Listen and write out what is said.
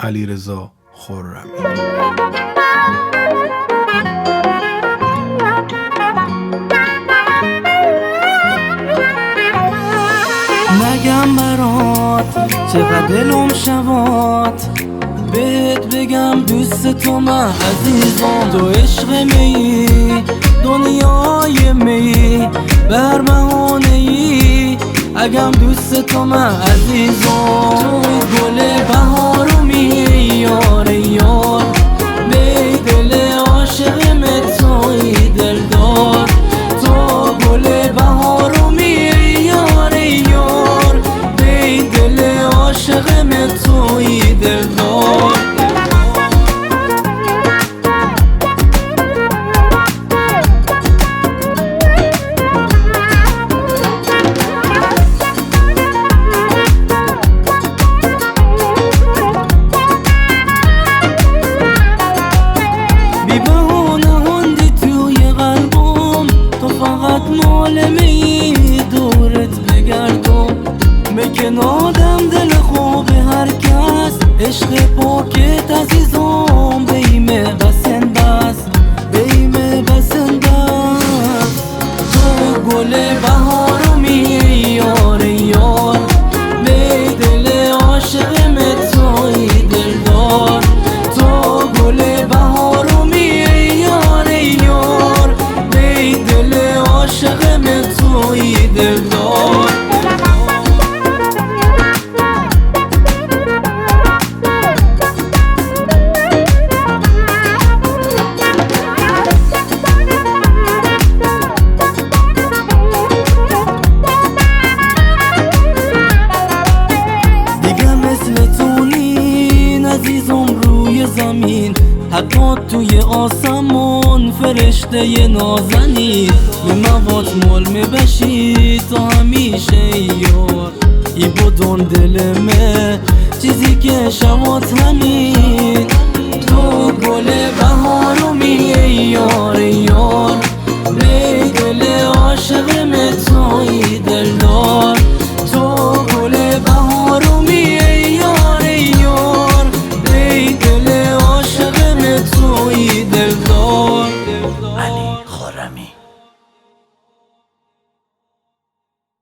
علیرضا خرمی. نگم برات چقدر دلم شوات، بهت بگم دوست تو من عزیزم، تو عشق می دنیای می بر بهانه ای، اگم دوست تو من عزیزم، تو گل بهارمی یار یار، می دل عاشقم توی دلدار، تو گل بهارمی یار یار، می دل عاشقم توی دلدار. دورت بگردم بکن آدم دل خوب هر کس، عشق پاکت عزیزم بیمه بسن بس، بیمه بسن بس، تو گل بهارمی یار یار، بی دل عاشقم توی دلدار، تو گل بهارمی یار یار، بی دل عاشقم توی دلدار. دیگه مثل تو نین عزیزم روی زمین، حتی توی آسمون فرشته نازنین، به موات مول می بشی تو همیشه یار، ای بودون دلمه چیزی که شوات همین، تو گل بهارمی